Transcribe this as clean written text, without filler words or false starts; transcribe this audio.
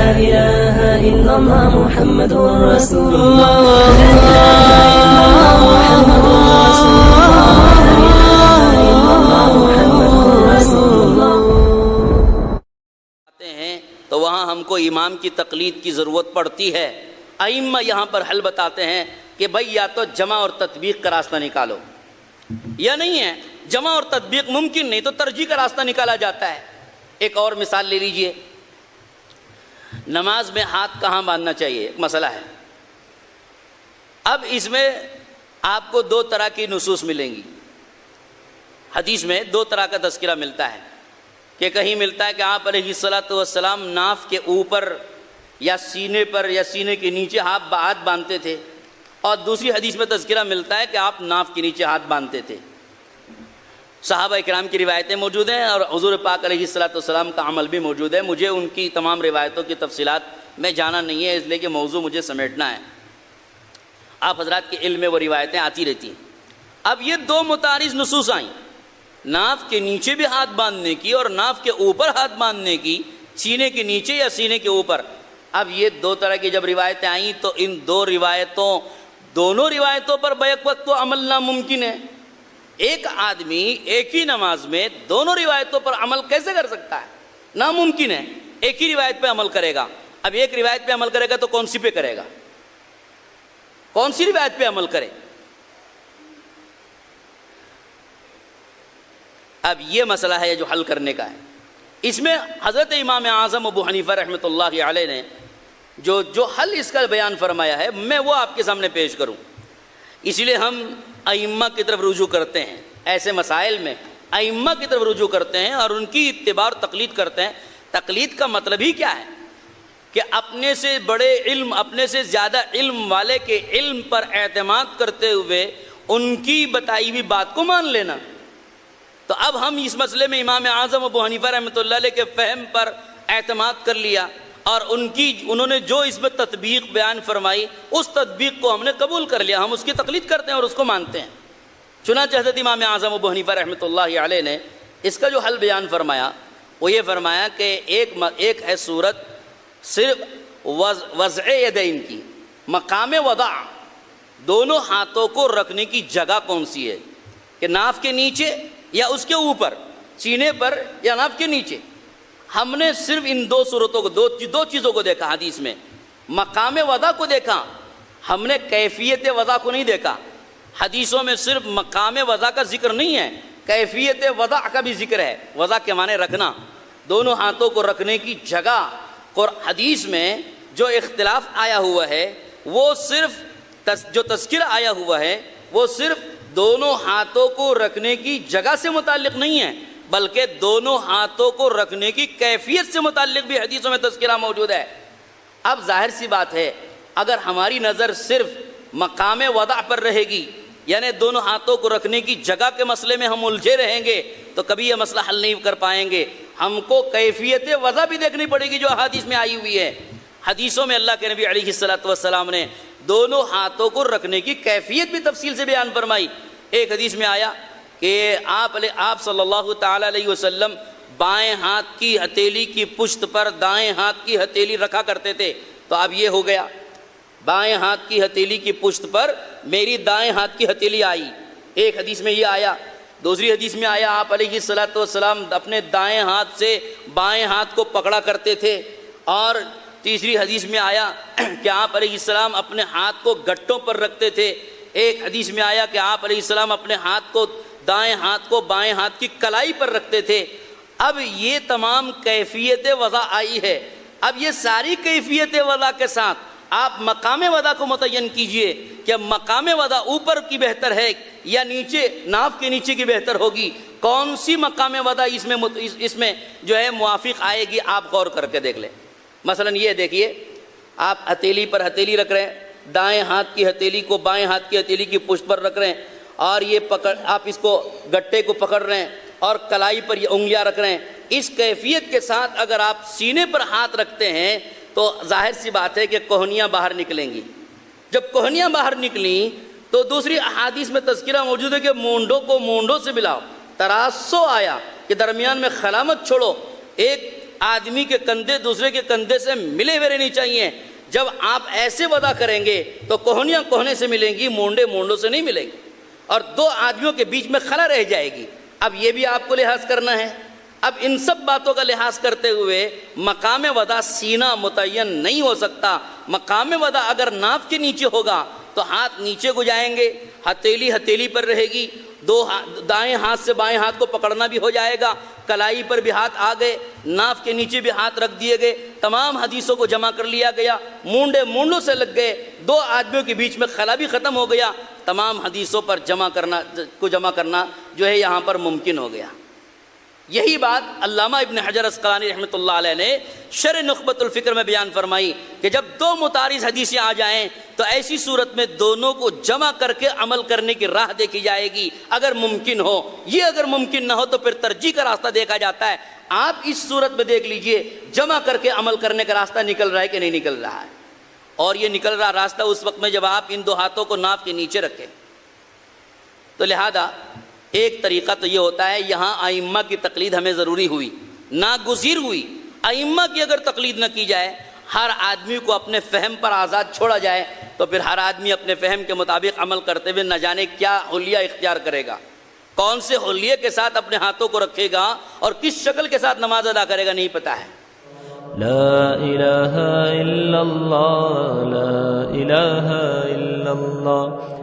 إله إلا الله محمد رسول الله لا إله إلا الله محمد رسول الله تو وہاں ہم کو امام کی تقلید کی ضرورت پڑتی ہے۔ ائمہ یہاں پر حل بتاتے ہیں کہ بھئی یا تو جمع اور تطبیق کا راستہ نکالو، یا نہیں ہے جمع اور تطبیق ممکن نہیں تو ترجیح کا راستہ نکالا جاتا ہے۔ ایک اور مثال لے لیجئے، نماز میں ہاتھ کہاں باندھنا چاہیے، ایک مسئلہ ہے۔ اب اس میں آپ کو دو طرح کی نصوص ملیں گی، حدیث میں دو طرح کا تذکرہ ملتا ہے کہ کہیں ملتا ہے کہ آپ علیہ الصلاۃ والسلام ناف کے اوپر یا سینے پر یا سینے کے نیچے ہاتھ باندھتے تھے، اور دوسری حدیث میں تذکرہ ملتا ہے کہ آپ ناف کے نیچے ہاتھ باندھتے تھے۔ صحابہ اکرام کی روایتیں موجود ہیں اور حضور پاک علیہ الصلاۃ والسلام کا عمل بھی موجود ہے۔ مجھے ان کی تمام روایتوں کی تفصیلات میں جانا نہیں ہے، اس لیے کہ موضوع مجھے سمیٹنا ہے۔ آپ حضرات کے علم میں وہ روایتیں آتی رہتی ہیں۔ اب یہ دو متعارض نصوص آئیں، ناف کے نیچے بھی ہاتھ باندھنے کی اور ناف کے اوپر ہاتھ باندھنے کی، سینے کے نیچے یا سینے کے اوپر۔ اب یہ دو طرح کی جب روایتیں آئیں تو ان دونوں روایتوں پر بیک وقت تو عمل ناممکن ہے۔ ایک آدمی ایک ہی نماز میں دونوں روایتوں پر عمل کیسے کر سکتا ہے؟ ناممکن ہے۔ ایک ہی روایت پہ عمل کرے گا۔ اب ایک روایت پہ عمل کرے گا تو کون سی پہ کرے گا؟ کون سی روایت پہ عمل کرے؟ اب یہ مسئلہ ہے جو حل کرنے کا ہے۔ اس میں حضرت امام اعظم ابو حنیفہ رحمۃ اللہ علیہ نے جو حل اس کا بیان فرمایا ہے، میں وہ آپ کے سامنے پیش کروں۔ اس لیے ہم ائمہ کی طرف رجوع کرتے ہیں، ایسے مسائل میں ائمہ کی طرف رجوع کرتے ہیں اور ان کی اتباع اور تقلید کرتے ہیں۔ تقلید کا مطلب ہی کیا ہے کہ اپنے سے بڑے علم، اپنے سے زیادہ علم والے کے علم پر اعتماد کرتے ہوئے ان کی بتائی ہوئی بات کو مان لینا۔ تو اب ہم اس مسئلے میں امام اعظم ابو حنیفہ رحمۃ اللہ علیہ کے فہم پر اعتماد کر لیا اور انہوں نے جو اس میں تطبیق بیان فرمائی اس تطبیق کو ہم نے قبول کر لیا، ہم اس کی تقلید کرتے ہیں اور اس کو مانتے ہیں۔ چنانچہ حضرت امام اعظم ابو حنیفہ رحمۃ اللہ علیہ نے اس کا جو حل بیان فرمایا وہ یہ فرمایا کہ ایک ہے صورت صرف وضع یدین کی، مقام وضع، دونوں ہاتھوں کو رکھنے کی جگہ کون سی ہے، کہ ناف کے نیچے یا اس کے اوپر، سینے پر یا ناف کے نیچے۔ ہم نے صرف ان دو صورتوں کو دو چیزوں کو دیکھا حدیث میں، مقام وضع کو دیکھا، ہم نے کیفیت وضع کو نہیں دیکھا۔ حدیثوں میں صرف مقام وضع کا ذکر نہیں ہے، کیفیت وضع کا بھی ذکر ہے۔ وضع کے معنی رکھنا، دونوں ہاتھوں کو رکھنے کی جگہ۔ اور حدیث میں جو اختلاف آیا ہوا ہے وہ صرف جو تذکرہ آیا ہوا ہے وہ صرف دونوں ہاتھوں کو رکھنے کی جگہ سے متعلق نہیں ہے، بلکہ دونوں ہاتھوں کو رکھنے کی کیفیت سے متعلق بھی حدیثوں میں تذکرہ موجود ہے۔ اب ظاہر سی بات ہے اگر ہماری نظر صرف مقام وضع پر رہے گی، یعنی دونوں ہاتھوں کو رکھنے کی جگہ کے مسئلے میں ہم الجھے رہیں گے تو کبھی یہ مسئلہ حل نہیں کر پائیں گے۔ ہم کو کیفیت وضع بھی دیکھنی پڑے گی جو حدیث میں آئی ہوئی ہے۔ حدیثوں میں اللہ کے نبی علیہ الصلوۃ والسلام نے دونوں ہاتھوں کو رکھنے کی کیفیت بھی تفصیل سے بیان فرمائی۔ ایک حدیث میں آیا کہ آپ صلی اللہ تعالی علیہ وسلم بائیں ہاتھ کی ہتھیلی کی پشت پر دائیں ہاتھ کی ہتھیلی رکھا کرتے تھے۔ تو اب یہ ہو گیا، بائیں ہاتھ کی ہتھیلی کی پشت پر میری دائیں ہاتھ کی ہتھیلی آئی، ایک حدیث میں یہ آیا۔ دوسری حدیث میں آیا آپ علیہ الصلوۃ والسلام اپنے دائیں ہاتھ سے بائیں ہاتھ کو پکڑا کرتے تھے، اور تیسری حدیث میں آیا کہ آپ علیہ السلام اپنے ہاتھ کو گٹوں پر رکھتے تھے۔ ایک حدیث میں آیا کہ آپ علیہ السلام اپنے ہاتھ کو دائیں ہاتھ کو بائیں ہاتھ کی کلائی پر رکھتے تھے۔ اب یہ تمام کیفیت وضع آئی ہے۔ اب یہ ساری کیفیت وضع کے ساتھ آپ مقام وضع کو متعین کیجئے کہ مقام وضع اوپر کی بہتر ہے یا نیچے ناف کے نیچے کی بہتر ہوگی، کون سی مقام وضع اس میں جو ہے موافق آئے گی، آپ غور کر کے دیکھ لیں۔ مثلا یہ دیکھیے، آپ ہتھیلی پر ہتھیلی رکھ رہے ہیں، دائیں ہاتھ کی ہتھیلی کو بائیں ہاتھ کی ہتھیلی کی پشت پر رکھ رہے ہیں، اور یہ آپ اس کو گٹے کو پکڑ رہے ہیں اور کلائی پر یہ انگلیاں رکھ رہے ہیں۔ اس کیفیت کے ساتھ اگر آپ سینے پر ہاتھ رکھتے ہیں تو ظاہر سی بات ہے کہ کوہنیاں باہر نکلیں گی۔ جب کوہنیاں باہر نکلیں تو دوسری احادیث میں تذکرہ موجود ہے کہ مونڈوں کو مونڈوں سے ملاؤ، تراسو آیا کہ درمیان میں خلا مت چھوڑو، ایک آدمی کے کندھے دوسرے کے کندھے سے ملے ہوئے رہنی چاہیے. جب آپ ایسے وعدہ کریں گے تو کوہنیاں کوہنے سے ملیں گی, مونڈے مونڈوں سے نہیں ملیں گی, اور دو آدمیوں کے بیچ میں خلا رہ جائے گی. اب یہ بھی آپ کو لحاظ کرنا ہے. اب ان سب باتوں کا لحاظ کرتے ہوئے مقام وضع سینہ متعین نہیں ہو سکتا. مقام وضع اگر ناف کے نیچے ہوگا تو ہاتھ نیچے کو جائیں گے, ہتھیلی ہتھیلی پر رہے گی, دائیں ہاتھ سے بائیں ہاتھ کو پکڑنا بھی ہو جائے گا, کلائی پر بھی ہاتھ آ گئے, ناف کے نیچے بھی ہاتھ رکھ دیے گئے, تمام حدیثوں کو جمع کر لیا گیا, مونڈے مونڈوں سے لگ گئے, دو آدمیوں کے بیچ میں خلا بھی ختم ہو گیا. تمام حدیثوں پر جمع کرنا جو ہے یہاں پر ممکن ہو گیا. یہی بات علامہ ابن حجر اسقلانی رحمۃ اللہ علیہ نے شرح نخبۃ الفکر میں بیان فرمائی کہ جب دو متعارض حدیثیں آ جائیں تو ایسی صورت میں دونوں کو جمع کر کے عمل کرنے کی راہ دیکھی جائے گی اگر ممکن ہو. یہ اگر ممکن نہ ہو تو پھر ترجیح کا راستہ دیکھا جاتا ہے. آپ اس صورت میں دیکھ لیجئے جمع کر کے عمل کرنے کا راستہ نکل رہا ہے کہ نہیں نکل رہا ہے. اور یہ نکل رہا راستہ اس وقت میں جب آپ ان دو ہاتھوں کو ناف کے نیچے رکھیں. تو لہذا ایک طریقہ تو یہ ہوتا ہے, یہاں ائمہ کی تقلید ہمیں ضروری ہوئی, ناگزیر ہوئی. ائمہ کی اگر تقلید نہ کی جائے, ہر آدمی کو اپنے فہم پر آزاد چھوڑا جائے, تو پھر ہر آدمی اپنے فہم کے مطابق عمل کرتے ہوئے نہ جانے کیا حلیہ اختیار کرے گا, کون سے حلیے کے ساتھ اپنے ہاتھوں کو رکھے گا اور کس شکل کے ساتھ نماز ادا کرے گا, نہیں پتہ ہے. لا الہ الا اللہ, لا الہ الا اللہ.